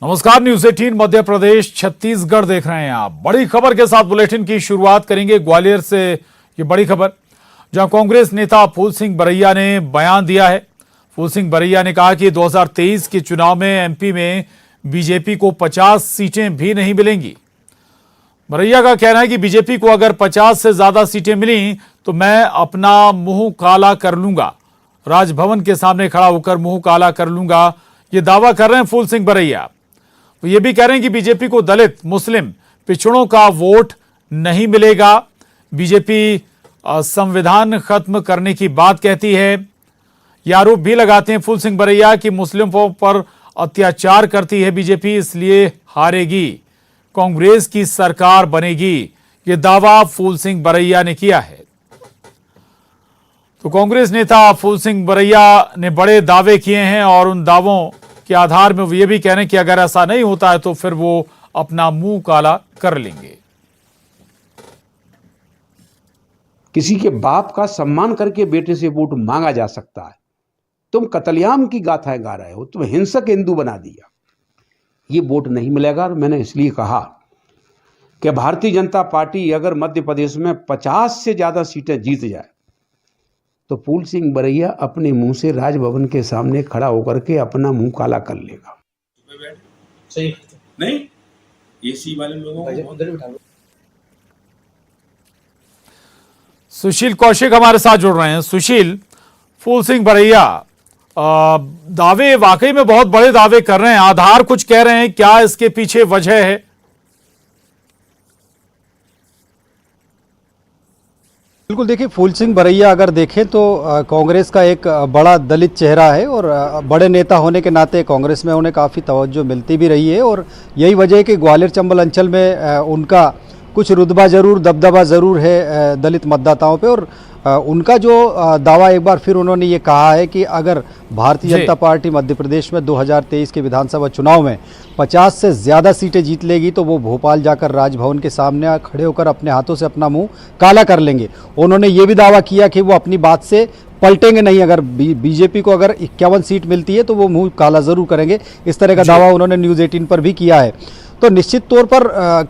नमस्कार, न्यूज 18 मध्य प्रदेश छत्तीसगढ़ देख रहे हैं आप। बड़ी खबर के साथ बुलेटिन की शुरुआत करेंगे ग्वालियर से। ये बड़ी खबर जहां कांग्रेस नेता फूल सिंह बरैया ने बयान दिया है। फूल सिंह बरैया ने कहा कि 2023 के चुनाव में एमपी में बीजेपी को 50 सीटें भी नहीं मिलेंगी। बरैया का कहना है कि बीजेपी को अगर 50 से ज्यादा सीटें मिली तो मैं अपना मुंह काला कर लूंगा, राजभवन के सामने खड़ा होकर मुंह काला कर लूंगा। ये दावा कर रहे हैं फूल सिंह बरैया। वो ये भी कह रहे हैं कि बीजेपी को दलित, मुस्लिम, पिछड़ों का वोट नहीं मिलेगा। बीजेपी संविधान खत्म करने की बात कहती है। ये आरोप भी लगाते हैं फूल सिंह बरैया कि मुस्लिमों पर अत्याचार करती है बीजेपी, इसलिए हारेगी, कांग्रेस की सरकार बनेगी। ये दावा फूल सिंह बरैया ने किया है। तो कांग्रेस नेता फूल सिंह बरैया ने बड़े दावे किए हैं और उन दावों के आधार में वो ये भी कह रहे हैं कि अगर ऐसा नहीं होता है तो फिर वो अपना मुंह काला कर लेंगे। किसी के बाप का सम्मान करके बेटे से वोट मांगा जा सकता है। तुम कत्लेआम की गाथाएं गा रहे हो, तुम हिंसक हिंदू बना दिया, ये वोट नहीं मिलेगा। और मैंने इसलिए कहा कि भारतीय जनता पार्टी अगर मध्य प्रदेश में 50 से ज्यादा सीटें जीत जाए तो फूल सिंह बरैया अपने मुंह से राजभवन के सामने खड़ा होकर के अपना मुंह काला कर लेगा। सही नहीं, एसी वाले लोगों को उधर बिठा लो। सुशील कौशिक हमारे साथ जुड़ रहे हैं। सुशील, फूल सिंह बरैया दावे वाकई में बहुत बड़े दावे कर रहे हैं, आधार कुछ कह रहे हैं, क्या इसके पीछे वजह है? बिल्कुल, देखिए फूल सिंह बरैया अगर देखें तो कांग्रेस का एक बड़ा दलित चेहरा है और बड़े नेता होने के नाते कांग्रेस में उन्हें काफ़ी तवज्जो मिलती भी रही है। और यही वजह है कि ग्वालियर चंबल अंचल में उनका कुछ रुतबा ज़रूर, दबदबा ज़रूर है दलित मतदाताओं पे। और उनका जो दावा एक बार फिर उन्होंने ये कहा है कि अगर भारतीय जनता पार्टी मध्य प्रदेश में 2023 के विधानसभा चुनाव में 50 से ज़्यादा सीटें जीत लेगी तो वो भोपाल जाकर राजभवन के सामने खड़े होकर अपने हाथों से अपना मुंह काला कर लेंगे। उन्होंने ये भी दावा किया कि वो अपनी बात से पलटेंगे नहीं। अगर बीजेपी को अगर 51 सीट मिलती है तो वो मुंह काला ज़रूर करेंगे। इस तरह का दावा उन्होंने न्यूज़ 18 पर भी किया है। तो निश्चित तौर पर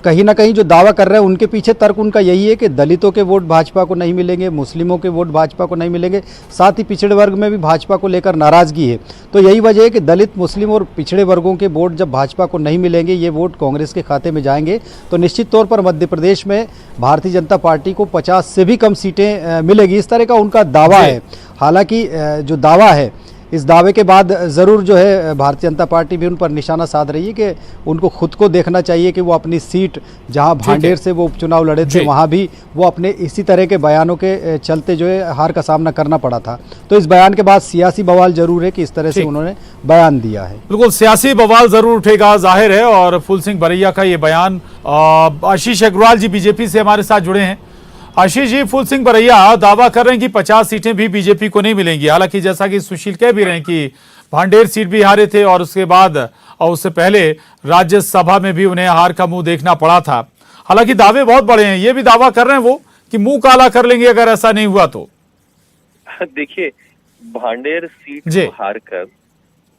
कहीं ना कहीं जो दावा कर रहे हैं उनके पीछे तर्क उनका यही है कि दलितों के वोट भाजपा को नहीं मिलेंगे, मुस्लिमों के वोट भाजपा को नहीं मिलेंगे, साथ ही पिछड़े वर्ग में भी भाजपा को लेकर नाराजगी है। तो यही वजह है कि दलित, मुस्लिम और पिछड़े वर्गों के वोट जब भाजपा को नहीं मिलेंगे, ये वोट कांग्रेस के खाते में जाएंगे, तो निश्चित तौर पर मध्य प्रदेश में भारतीय जनता पार्टी को 50 से भी कम सीटें मिलेगी। इस तरह का उनका दावा है। हालांकि जो दावा है, इस दावे के बाद ज़रूर जो है भारतीय जनता पार्टी भी उन पर निशाना साध रही है कि उनको खुद को देखना चाहिए कि वो अपनी सीट जहां भांडेर से वो उपचुनाव लड़े थे वहां भी वो अपने इसी तरह के बयानों के चलते जो है हार का सामना करना पड़ा था। तो इस बयान के बाद सियासी बवाल जरूर है कि इस तरह से उन्होंने बयान दिया है। बिल्कुल, सियासी बवाल जरूर उठेगा, जाहिर है। और फूल सिंह बरैया का ये बयान, आशीष अग्रवाल जी बीजेपी से हमारे साथ जुड़े हैं। आशीष जी, फूल सिंह बरैया दावा कर रहे हैं कि 50 सीटें भी बीजेपी को नहीं मिलेंगी। हालांकि जैसा कि सुशील कह भी रहे हैं कि भांडेर सीट भी हारे थे और उसके बाद और उससे पहले राज्यसभा में भी उन्हें हार का मुंह देखना पड़ा था। हालांकि दावे बहुत बड़े हैं। ये भी दावा कर रहे हैं वो कि मुंह काला कर लेंगे अगर ऐसा नहीं हुआ तो। देखिए, भांडेर सीट को हार कर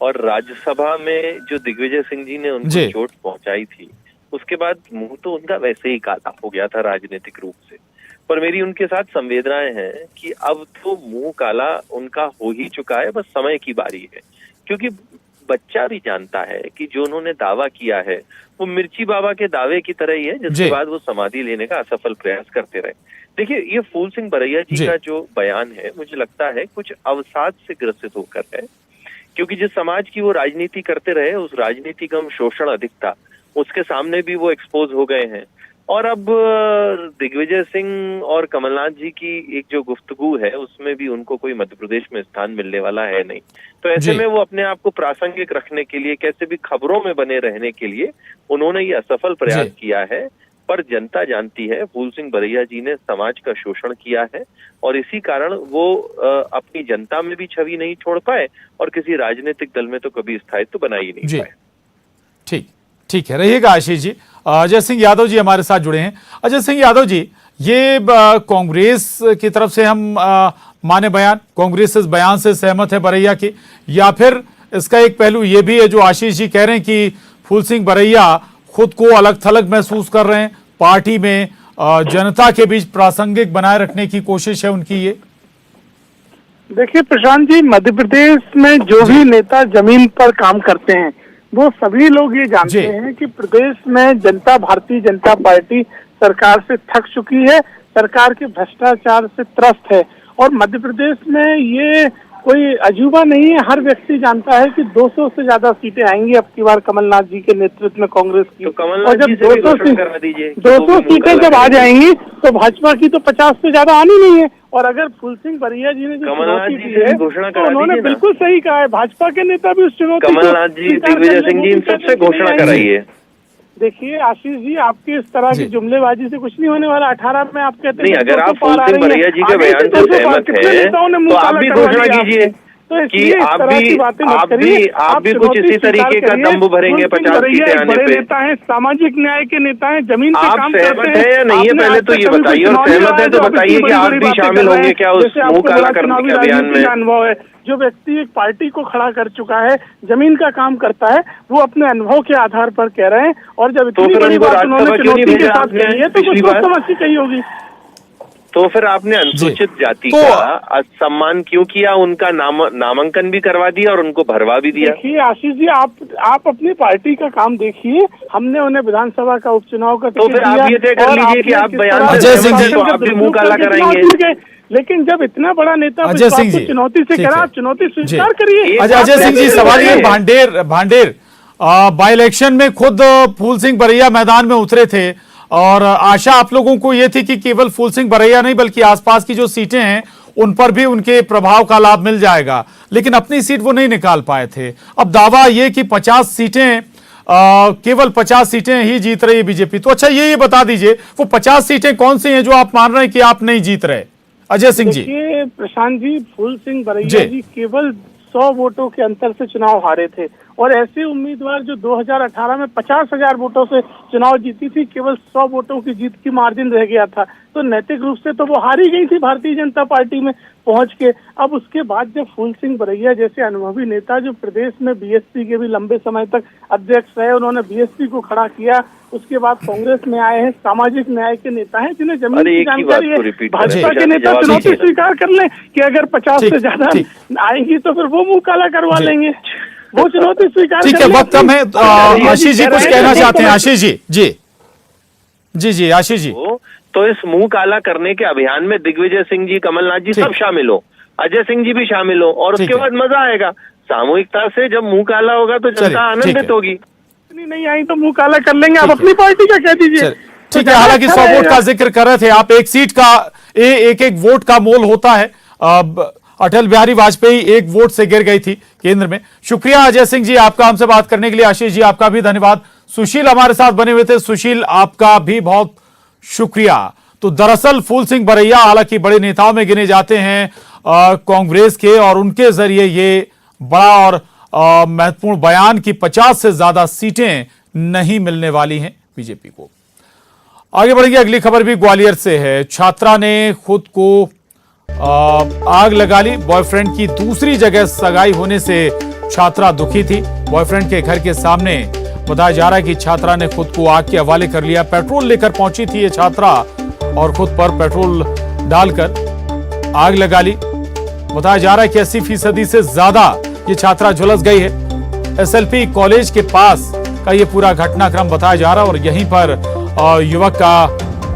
और राज्यसभा में जो दिग्विजय सिंह जी ने उनको चोट पहुंचाई थी, उसके बाद मुंह तो उनका वैसे ही काला हो गया था राजनीतिक रूप से। पर मेरी उनके साथ संवेदनाएं हैं कि अब तो मुंह काला उनका हो ही चुका है, बस समय की बारी है। क्योंकि बच्चा भी जानता है कि जो उन्होंने दावा किया है वो मिर्ची बाबा के दावे की तरह ही है, जिसके बाद वो समाधि लेने का असफल प्रयास करते रहे। देखिए, ये फूल सिंह बरैया जी का जो बयान है, मुझे लगता है कुछ अवसाद से ग्रसित होकर है। क्योंकि जिस समाज की वो राजनीति करते रहे, उस राजनीति का शोषण अधिक था, उसके सामने भी वो एक्सपोज हो गए हैं। और अब दिग्विजय सिंह और कमलनाथ जी की एक जो गुफ्तगू है, उसमें भी उनको कोई मध्य प्रदेश में स्थान मिलने वाला है नहीं। तो ऐसे में वो अपने आप को प्रासंगिक रखने के लिए, कैसे भी खबरों में बने रहने के लिए उन्होंने ये असफल प्रयास किया है। पर जनता जानती है फूल सिंह बरैया जी ने समाज का शोषण किया है और इसी कारण वो अपनी जनता में भी छवि नहीं छोड़ पाए और किसी राजनीतिक दल में तो कभी स्थायित्व बना ही नहीं पाए। ठीक है, रहिएगा आशीष जी। अजय सिंह यादव जी हमारे साथ जुड़े हैं। अजय सिंह यादव जी, ये कांग्रेस की तरफ से हम माने बयान, कांग्रेस इस बयान से सहमत है बरैया की, या फिर इसका एक पहलू ये भी है जो आशीष जी कह रहे हैं कि फूल सिंह बरैया खुद को अलग थलग महसूस कर रहे हैं, पार्टी में जनता के बीच प्रासंगिक बनाए रखने की कोशिश है उनकी ये? देखिए प्रशांत जी, मध्य प्रदेश में जो भी नेता जमीन पर काम करते हैं वो सभी लोग ये जानते हैं कि प्रदेश में जनता, भारतीय जनता पार्टी सरकार से थक चुकी है, सरकार के भ्रष्टाचार से त्रस्त है। और मध्य प्रदेश में ये कोई अजूबा नहीं है, हर व्यक्ति जानता है कि 200 से ज्यादा सीटें आएंगी अब की बार कमलनाथ जी के नेतृत्व में कांग्रेस की। तो और जब 200 सीटें जब आ जाएंगी तो भाजपा की तो 50 से ज्यादा आनी नहीं है। और अगर फूल सिंह बरैया जी ने जो चुनौती दी है तो उन्होंने बिल्कुल सही कहा है, भाजपा के नेता भी उस चुनौती कमलनाथ जी, दिग्विजय सिंह जी, इन सबसे घोषणा कराइए। देखिए आशीष जी, आपकी इस तरह की जुमलेबाजी से कुछ नहीं होने वाला। 18 में आप कहते नहीं, अगर आप फूल सिंह बरैया जी के बयान से सहमत हैं तो आप भी घोषणा कीजिए कि आप भी कुछ इसी तरीके का दम्भ भरेंगे 50 सीटें आने पे। नेता है, सामाजिक न्याय के नेता है, जमीन पे काम करते हैं। आप सहमत है या नहीं है पहले तो ये बताइए, और सहमत है तो बताइए कि आप भी शामिल होंगे क्या उस मुंह काला करने के अभियान में? अनुभव है, जो व्यक्ति एक पार्टी को खड़ा कर चुका है, जमीन का काम करता है, वो अपने अनुभव के आधार पर कह रहे हैं। और जब इतनी बड़ी बात उन्होंने चुनौती के साथ कही है तो कुछ सोच समझ के कही होगी। तो फिर आपने अनुसूचित जाति का सम्मान क्यों किया? उनका नामांकन भी करवा दिया और उनको भरवा भी दिया। देखिए आशीष जी, आप अपनी पार्टी का काम देखिए, हमने उन्हें विधानसभा का उपचुनाव का तो फिर आप ये तय कर लीजिए कि आप बयान अजय सिंह जी तो आप भी मुंह काला कराएंगे। लेकिन जब इतना बड़ा नेता अजय सिंह जी चुनौती से करा, आप चुनौती स्वीकार करिए। अजय सिंह जी, सवाल ये भांडेर बाई इलेक्शन में खुद फूल सिंह बरैया मैदान में उतरे थे और आशा आप लोगों को ये थी कि केवल फूल सिंह बरैया नहीं बल्कि आसपास की जो सीटें हैं उन पर भी उनके प्रभाव का लाभ मिल जाएगा, लेकिन अपनी सीट वो नहीं निकाल पाए थे। अब दावा ये कि 50 सीटें केवल 50 सीटें ही जीत रही है बीजेपी। तो अच्छा ये बता दीजिए वो 50 सीटें कौन सी हैं जो आप मान रहे हैं कि आप नहीं जीत रहे? अजय सिंह जी। देखिए प्रशांत जी, फूल सिंह बरैया जी केवल 100 वोटों के अंतर से चुनाव हारे थे और ऐसे उम्मीदवार जो 2018 में 50,000 वोटों से चुनाव जीती थी, केवल 100 वोटों की जीत की मार्जिन रह गया था। तो नैतिक रूप से तो वो हारी गई थी भारतीय जनता पार्टी में पहुंच के। अब उसके बाद जब फूल सिंह बरैया जैसे अनुभवी नेता जो प्रदेश में बीएसपी के भी लंबे समय तक अध्यक्ष रहे, उन्होंने बीएसपी को खड़ा किया, उसके बाद कांग्रेस में आए हैं, सामाजिक न्याय के नेता हैं जिन्हें जमीन की जानकारी है। भाजपा के नेता चुनौती स्वीकार कर लें कि अगर 50 से ज्यादा आएंगी तो फिर वो मुंह काला करवा लेंगे, वो चुनौती स्वीकार। ठीक है, वक्त कम है। आशीष जी कुछ कहना चाहते हैं? आशीष जी जी आशीष जी। तो इस मुंह काला करने के अभियान में दिग्विजय सिंह जी, कमलनाथ जी सब शामिल हो, अजय सिंह जी भी शामिल हो और उसके बाद मजा आएगा। सामूहिकता से जब मुंह काला होगा तो जनता आनंदित होगी। नहीं आई तो मुंह काला कर लेंगे, आप अपनी पार्टी का कह दीजिए। ठीक है, हालांकि 100 वोट का जिक्र कर रहे थे आप, एक सीट का एक वोट का मोल होता है। अटल बिहारी वाजपेयी एक वोट से गिर गई थी केंद्र में। शुक्रिया अजय सिंह जी आपका हमसे बात करने के लिए। आशीष जी आपका भी धन्यवाद। सुशील हमारे साथ बने हुए थे, सुशील आपका भी बहुत शुक्रिया। तो दरअसल फूल सिंह बरैया हालांकि बड़े नेताओं में गिने जाते हैं कांग्रेस के, और उनके जरिए ये बड़ा और महत्वपूर्ण बयान की 50 से ज्यादा सीटें नहीं मिलने वाली हैं बीजेपी को। आगे बढ़ेंगे, अगली खबर भी ग्वालियर से है। छात्रा ने खुद को आग लगा ली। बॉयफ्रेंड की दूसरी जगह सगाई होने से छात्रा दुखी थी। बॉयफ्रेंड के घर के सामने बताया जा रहा है कि छात्रा ने खुद को आग के हवाले कर लिया। पेट्रोल लेकर पहुंची थी ये छात्रा और खुद पर पेट्रोल डालकर आग लगा ली। बताया जा रहा है कि 80% से ज्यादा ये छात्रा झुलस गई है। एसएलपी कॉलेज के पास का ये पूरा घटनाक्रम बताया जा रहा है और यहीं पर युवक का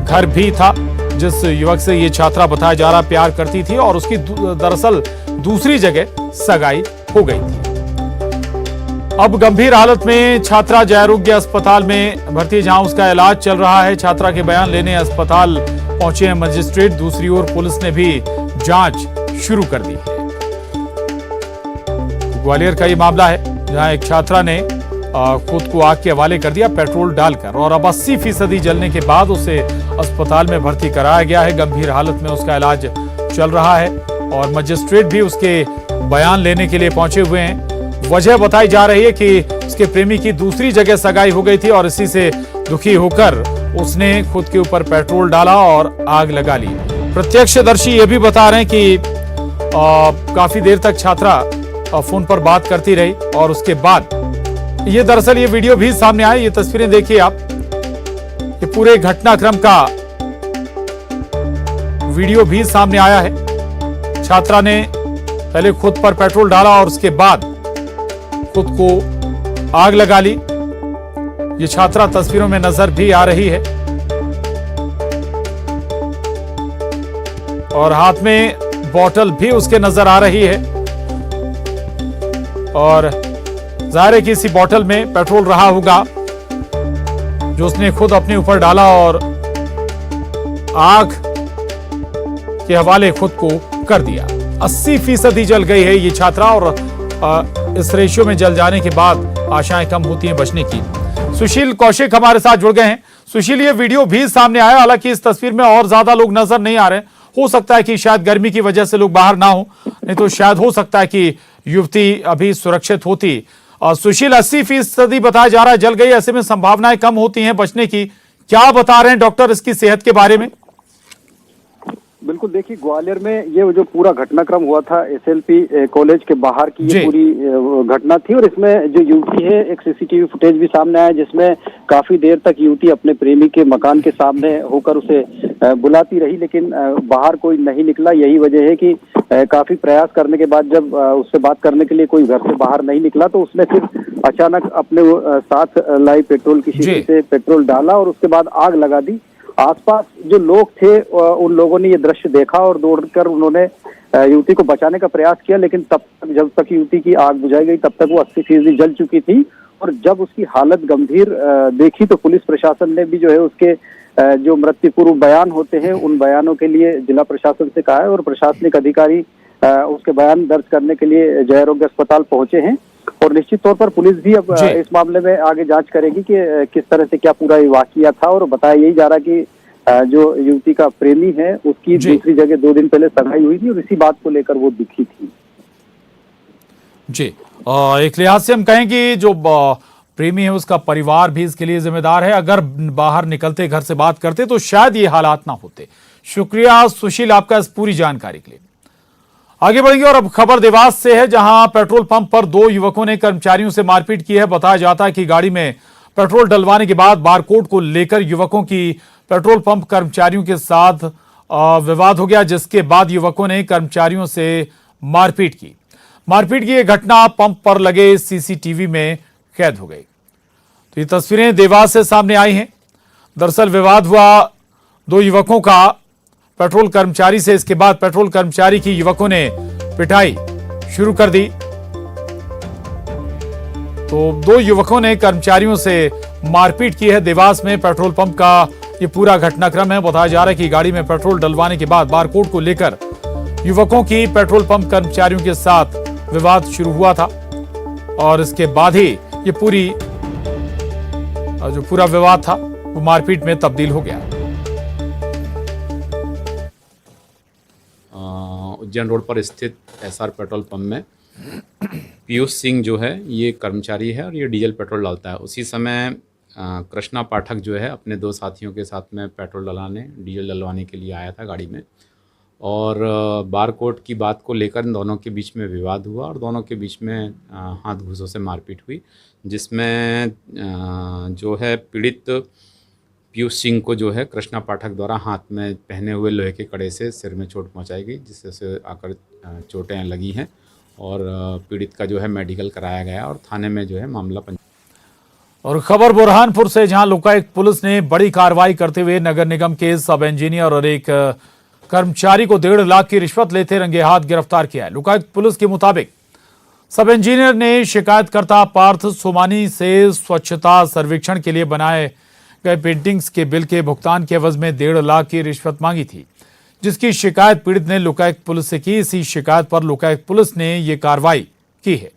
घर भी था जिस युवक से ये छात्रा बताया जा रहा प्यार करती थी और उसकी दरअसल दूसरी जगह सगाई हो गई थी। अब गंभीर हालत में छात्रा जयारोग्य अस्पताल में भर्ती है जहां उसका इलाज चल रहा है। छात्रा के बयान लेने अस्पताल पहुंचे हैं मजिस्ट्रेट। दूसरी ओर पुलिस ने भी जांच शुरू कर दी है। ग्वालियर का ये मामला है जहां एक छात्रा ने खुद को आग के हवाले कर दिया पेट्रोल डालकर और अब 80% जलने के बाद उसे अस्पताल में भर्ती कराया गया है। गंभीर हालत में उसका इलाज चल रहा है और मजिस्ट्रेट भी उसके बयान लेने के लिए पहुंचे हुए हैं। वजह बताई जा रही है कि उसके प्रेमी की दूसरी जगह सगाई हो गई थी और इसी से दुखी होकर उसने खुद के ऊपर पेट्रोल डाला और आग लगा ली। प्रत्यक्षदर्शी ये भी बता रहे हैं कि काफी देर तक छात्रा फोन पर बात करती रही और उसके बाद ये दरअसल ये वीडियो भी सामने आया, ये तस्वीरें देखिए आप, ये पूरे घटनाक्रम का वीडियो भी सामने आया है। छात्रा ने पहले खुद पर पेट्रोल डाला और उसके बाद खुद को आग लगा ली। ये छात्रा तस्वीरों में नजर भी आ रही है और हाथ में बोतल भी उसके नजर आ रही है और जाहिर है कि इसी बोतल में पेट्रोल रहा होगा जो उसने खुद अपने ऊपर डाला और आग के हवाले खुद को कर दिया। 80% जल गई है ये छात्रा और इस रेशियो में जल जाने के बाद आशाएं कम होती हैं बचने की। सुशील कौशिक हमारे साथ जुड़ गए हैं। सुशील, ये वीडियो भी सामने आया, हालांकि इस तस्वीर में और ज्यादा लोग नजर नहीं आ रहे। हो सकता है कि शायद गर्मी की वजह से लोग बाहर ना हो, नहीं तो शायद हो सकता है कि युवती अभी सुरक्षित होती। सुशील, 80% बताया जा रहा है जल गई, ऐसे में संभावनाएं कम होती हैं बचने की। क्या बता रहे हैं डॉक्टर इसकी सेहत के बारे में? बिल्कुल, देखिए ग्वालियर में ये जो पूरा घटनाक्रम हुआ था एसएलपी कॉलेज के बाहर की ये पूरी घटना थी और इसमें जो युवती है, एक सीसीटीवी फुटेज भी सामने आया जिसमें काफी देर तक युवती अपने प्रेमी के मकान के सामने होकर उसे बुलाती रही, लेकिन बाहर कोई नहीं निकला। यही वजह है कि काफी प्रयास करने के बाद जब उससे बात करने के लिए कोई घर से बाहर नहीं निकला तो उसने फिर अचानक अपने साथ लाई पेट्रोल की शीशी से पेट्रोल डाला और उसके बाद आग लगा दी। आसपास जो लोग थे उन लोगों ने ये दृश्य देखा और दौड़कर उन्होंने युवती को बचाने का प्रयास किया, लेकिन तब तक जब तक युवती की आग बुझाई गई तब तक वो 80% जल चुकी थी और जब उसकी हालत गंभीर देखी तो पुलिस प्रशासन ने भी जो है उसके जो मृत्यु पूर्व बयान होते हैं उन बयानों के लिए जिला प्रशासन से कहा है और प्रशासनिक अधिकारी उसके बयान दर्ज करने के लिए जय आरोग्य अस्पताल पहुंचे हैं और निश्चित तौर पर पुलिस भी अब इस मामले में आगे जांच करेगी कि किस तरह से क्या पूरा वाकया था। और बताया यही जा रहा है कि जो युवती का प्रेमी है उसकी दूसरी जगह 2 दिन पहले सगाई हुई थी और इसी बात को लेकर वो दुखी थी। जी, एक लिहाज से हम कहें कि जो प्रेमी है उसका परिवार भी इसके लिए जिम्मेदार है। अगर बाहर निकलते, घर से बात करते तो शायद ये हालात ना होते। शुक्रिया सुशील आपका इस पूरी जानकारी के लिए। आगे बढ़ेंगे और अब खबर देवास से है, जहां पेट्रोल पंप पर 2 युवकों ने कर्मचारियों से मारपीट की है। बताया जाता है कि गाड़ी में पेट्रोल डलवाने के बाद बारकोड को लेकर युवकों की पेट्रोल पंप कर्मचारियों के साथ विवाद हो गया, जिसके बाद युवकों ने कर्मचारियों से मारपीट की। मारपीट की यह घटना पंप पर लगे सीसीटीवी में कैद हो गई। तो ये तस्वीरें देवास से सामने आई हैं। दरअसल विवाद हुआ 2 युवकों का पेट्रोल कर्मचारी से। इसके बाद पेट्रोल कर्मचारी की युवकों ने पिटाई शुरू कर दी। तो 2 युवकों ने कर्मचारियों से मारपीट की है। देवास में पेट्रोल पंप का ये पूरा घटनाक्रम है। बताया जा रहा है कि गाड़ी में पेट्रोल डलवाने के बाद बारकोड को लेकर युवकों की पेट्रोल पंप कर्मचारियों के साथ विवाद शुरू हुआ था और इसके बाद ही ये जो पूरा विवाद था वो मारपीट में तब्दील हो गया। उज्जैन रोड पर स्थित एसआर पेट्रोल पंप में पीयूष सिंह जो है ये कर्मचारी है और ये डीजल पेट्रोल डालता है। उसी समय कृष्णा पाठक जो है अपने 2 साथियों के साथ में पेट्रोल डलाने, डीजल डलवाने के लिए आया था गाड़ी में और बारकोड की बात को लेकर इन दोनों के बीच में विवाद हुआ और दोनों के बीच में हाथ घूसों से मारपीट हुई, जिसमें जो है पीड़ित पीयूष सिंह को जो है कृष्णा पाठक द्वारा हाथ में पहने हुए लोहे के कड़े से सिर में चोट पहुंचाई गई, जिससे उसे आकर चोटें लगी हैं और पीड़ित का जो है मेडिकल कराया गया और थाने में जो है मामला और खबर बुरहानपुर से, जहां लोकायुक्त पुलिस ने बड़ी कार्रवाई करते हुए नगर निगम के सब इंजीनियर और एक कर्मचारी को 1.5 लाख की रिश्वत लेते रंगे हाथ गिरफ्तार किया है। लोकायुक्त पुलिस के मुताबिक सब इंजीनियर ने शिकायतकर्ता पार्थ सोमानी से स्वच्छता सर्वेक्षण के लिए बनाए गए पेंटिंग्स के बिल के भुगतान के एवज में 1.5 लाख की रिश्वत मांगी थी, जिसकी शिकायत पीड़ित ने लोकायुक्त पुलिस से की। इसी शिकायत पर लोकायुक्त पुलिस ने ये कार्रवाई की है।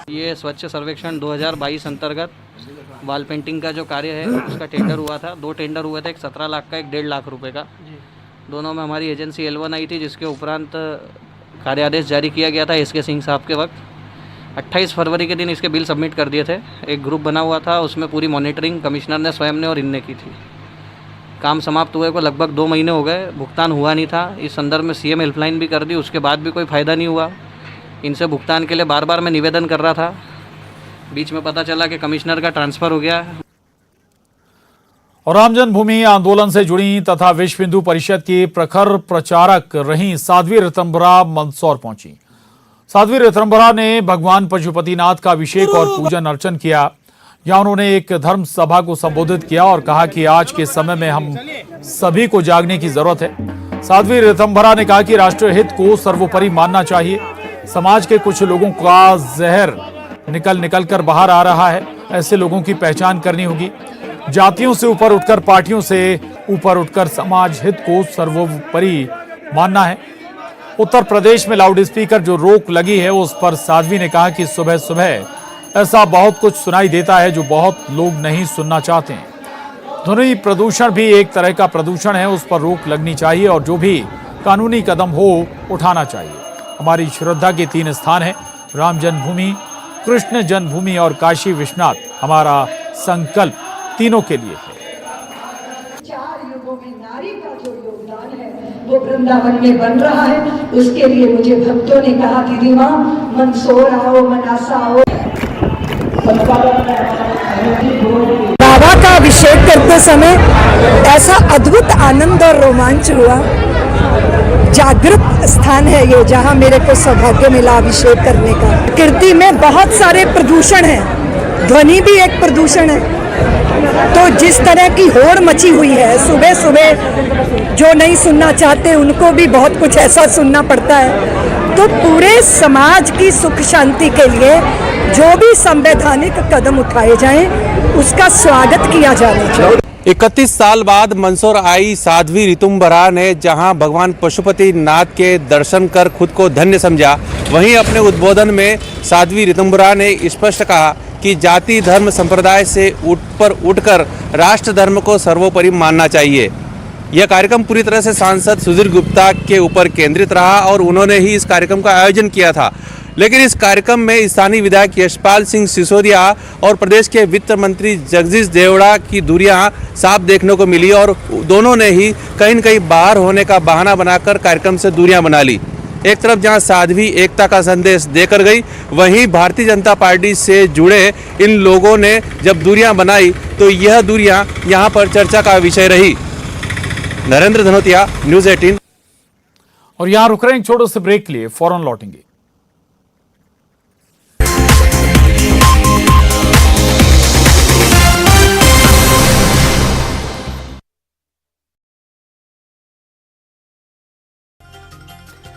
ये स्वच्छ सर्वेक्षण 2022 अंतर्गत वॉल पेंटिंग का जो कार्य है उसका टेंडर हुआ था। 2 टेंडर हुए थे, एक 17 लाख का, एक 1.5 लाख रुपए का। दोनों में हमारी एजेंसी L1 आई थी, जिसके उपरांत कार्यादेश जारी किया गया था SK सिंह साहब के वक्त। 28 फरवरी के दिन इसके बिल सबमिट कर दिए थे। एक ग्रुप बना हुआ था, उसमें पूरी मॉनिटरिंग कमिश्नर ने स्वयं ने और इनने की थी। काम समाप्त हुए को लगभग 2 महीने हो गए, भुगतान हुआ नहीं था। इस संदर्भ में CM हेल्पलाइन भी कर दी, उसके बाद भी कोई फ़ायदा नहीं हुआ। इनसे भुगतान के लिए बार बार मैं निवेदन कर रहा था। बीच में पता चला कि कमिश्नर का ट्रांसफ़र हो गया। और राम जन्मभूमि आंदोलन से जुड़ी तथा विश्व हिंदू परिषद की प्रखर प्रचारक रही साध्वी ऋतंभरा मंदसौर पहुंची। साध्वी ऋतंभरा ने भगवान पशुपतिनाथ का अभिषेक और पूजन अर्चन किया। यहां उन्होंने एक धर्म सभा को संबोधित किया और कहा कि आज के समय में हम सभी को जागने की जरूरत है। साध्वी ऋतंभरा ने कहा कि राष्ट्रीय हित को सर्वोपरि मानना चाहिए। समाज के कुछ लोगों का जहर निकल कर बाहर आ रहा है। ऐसे लोगों की पहचान करनी होगी। जातियों से ऊपर उठकर, पार्टियों से ऊपर उठकर समाज हित को सर्वोपरि मानना है। उत्तर प्रदेश में लाउड स्पीकर जो रोक लगी है उस पर साध्वी ने कहा कि सुबह सुबह ऐसा बहुत कुछ सुनाई देता है जो बहुत लोग नहीं सुनना चाहते हैं। ध्वनि प्रदूषण भी एक तरह का प्रदूषण है, उस पर रोक लगनी चाहिए और जो भी कानूनी कदम हो उठाना चाहिए। हमारी श्रद्धा के 3 स्थान हैं, राम जन्मभूमि, कृष्ण जन्मभूमि और काशी विश्वनाथ। हमारा संकल्प तीनों के लिए है। 4 युगों में नारी का जो योगदान है वो वृंदावन में बन रहा है। उसके लिए मुझे भक्तों ने कहा कि दीवा मंदसौर आओ, मनासा आओ। बाबा का अभिषेक करते समय ऐसा अद्भुत आनंद और रोमांच हुआ। जागृत स्थान है ये, जहाँ मेरे को सौभाग्य मिला अभिषेक करने का। कीर्ति में बहुत सारे प्रदूषण हैं, ध्वनि भी एक प्रदूषण है। तो जिस तरह की होड़ मची हुई है, सुबह सुबह जो नहीं सुनना चाहते उनको भी बहुत कुछ ऐसा सुनना पड़ता है। तो पूरे समाज की सुख शांति के लिए जो भी संवैधानिक कदम उठाए जाएं उसका स्वागत किया जाना चाहिए। 31 साल बाद मंदसौर आई साध्वी ऋतंभरा ने जहां भगवान पशुपतिनाथ के दर्शन कर खुद को धन्य समझा, वहीं अपने उद्बोधन में साध्वी ऋतंभरा ने स्पष्ट कहा कि जाति धर्म संप्रदाय से ऊपर उठकर राष्ट्र धर्म को सर्वोपरि मानना चाहिए। यह कार्यक्रम पूरी तरह से सांसद सुधीर गुप्ता के ऊपर केंद्रित रहा और उन्होंने ही इस कार्यक्रम का आयोजन किया था। लेकिन इस कार्यक्रम में स्थानीय विधायक यशपाल सिंह सिसोदिया और प्रदेश के वित्त मंत्री जगदीश देवड़ा की दूरियां साफ देखने को मिली और दोनों ने ही कहीं न कहीं बाहर होने का बहाना बनाकर कार्यक्रम से दूरियां बना ली। एक तरफ जहां साध्वी एकता का संदेश देकर गई, वहीं भारतीय जनता पार्टी से जुड़े इन लोगों ने जब दूरियां बनाई तो यह दूरियां यहां पर चर्चा का विषय रही। नरेंद्र धनोतिया, न्यूज़ 18। और यहां रुक रहे हैं, छोटे से ब्रेक के लिए, फौरन लौटेंगे।